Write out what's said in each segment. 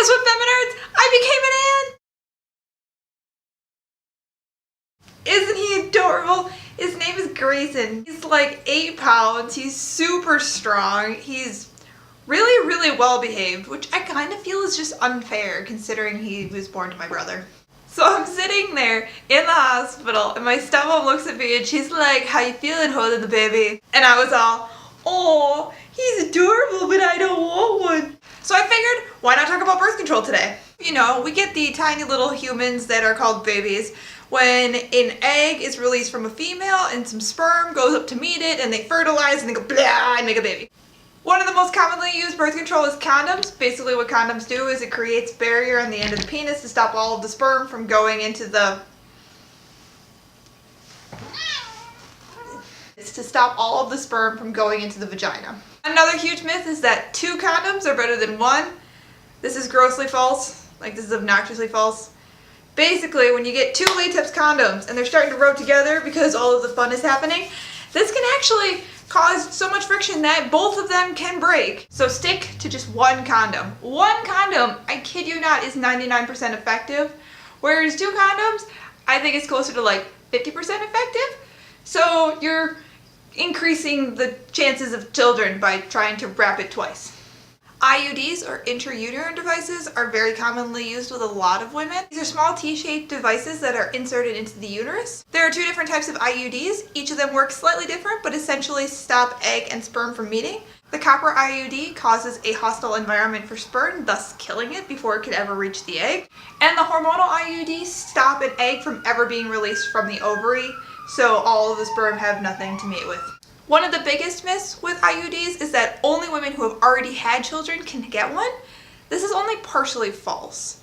guess what, Feminards? I became an ant! Isn't he adorable? His name is Grayson. He's like 8 pounds. He's super strong. He's really, really well behaved, which I kind of feel is just unfair considering he was born to my brother. So I'm sitting there in the hospital and my stepmom looks at me and she's like, "How you feeling holding the baby?" And I was all, "Oh, he's adorable, but I don't want one." So I figured, why not talk about birth control today? You know, we get the tiny little humans that are called babies when an egg is released from a female and some sperm goes up to meet it and they fertilize and they go blah and make a baby. One of the most commonly used birth control is condoms. Basically what condoms do is it creates a barrier on the end of the penis to stop all of the sperm from going into the... It's to stop all of the sperm from going into the vagina. Another huge myth is that 2 condoms are better than 1. This is grossly false. Like, this is obnoxiously false. Basically, when you get 2 latex condoms and they're starting to rub together because all of the fun is happening, this can actually cause so much friction that both of them can break. So stick to just 1 condom. 1 condom, I kid you not, is 99% effective. Whereas 2 condoms, I think it's closer to like 50% effective. So you're increasing the chances of children by trying to wrap it twice. IUDs, or intrauterine devices, are very commonly used with a lot of women. These are small T-shaped devices that are inserted into the uterus. There are 2 different types of IUDs. Each of them works slightly different, but essentially stop egg and sperm from meeting. The copper IUD causes a hostile environment for sperm, thus killing it before it could ever reach the egg. And the hormonal IUDs stop an egg from ever being released from the ovary, so all of the sperm have nothing to mate with. One of the biggest myths with IUDs is that only women who have already had children can get one. This is only partially false.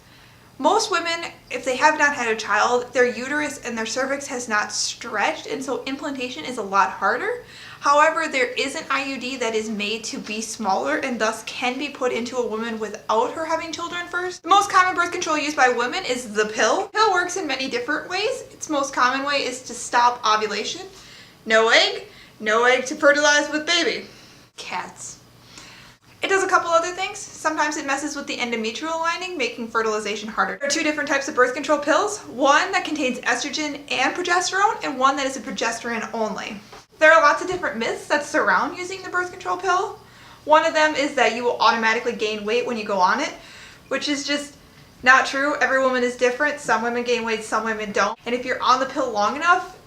Most women, if they have not had a child, their uterus and their cervix has not stretched, and so implantation is a lot harder. However, there is an IUD that is made to be smaller and thus can be put into a woman without her having children first. The most common birth control used by women is the pill. The pill works in many different ways. Its most common way is to stop ovulation. No egg to fertilize with baby. Cats. It does a couple other things. Sometimes it messes with the endometrial lining, making fertilization harder. There are 2 different types of birth control pills. One that contains estrogen and progesterone, and one that is a progesterone only. There are lots of different myths that surround using the birth control pill. One of them is that you will automatically gain weight when you go on it, which is just not true. Every woman is different. Some women gain weight, some women don't. And if you're on the pill long enough,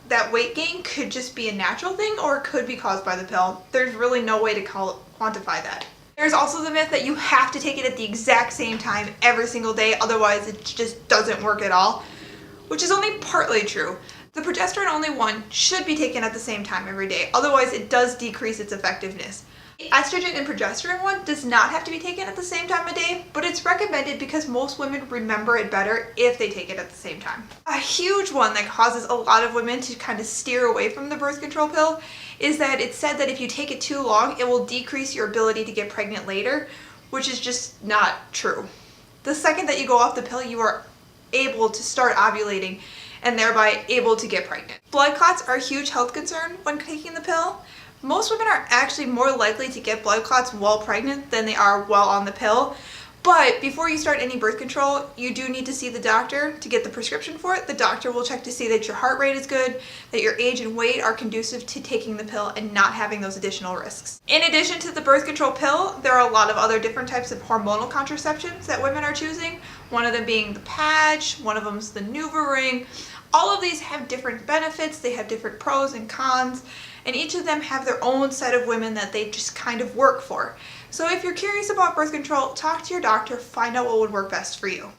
that weight gain could just be a natural thing or it could be caused by the pill. There's really no way to quantify that. There's also the myth that you have to take it at the exact same time every single day, otherwise it just doesn't work at all, which is only partly true. The progesterone only one should be taken at the same time every day, otherwise it does decrease its effectiveness. The estrogen and progesterone one does not have to be taken at the same time a day, but it's recommended because most women remember it better if they take it at the same time. A huge one that causes a lot of women to kind of steer away from the birth control pill is that it's said that if you take it too long, it will decrease your ability to get pregnant later, which is just not true. The second that you go off the pill, you are able to start ovulating and thereby able to get pregnant. Blood clots are a huge health concern when taking the pill. Most women are actually more likely to get blood clots while pregnant than they are while on the pill. But before you start any birth control, you do need to see the doctor to get the prescription for it. The doctor will check to see that your heart rate is good, that your age and weight are conducive to taking the pill and not having those additional risks. In addition to the birth control pill, there are a lot of other different types of hormonal contraceptions that women are choosing. One of them being the patch, one of them is the NuvaRing. All of these have different benefits, they have different pros and cons, and each of them have their own set of women that they just kind of work for. So if you're curious about birth control, talk to your doctor, find out what would work best for you.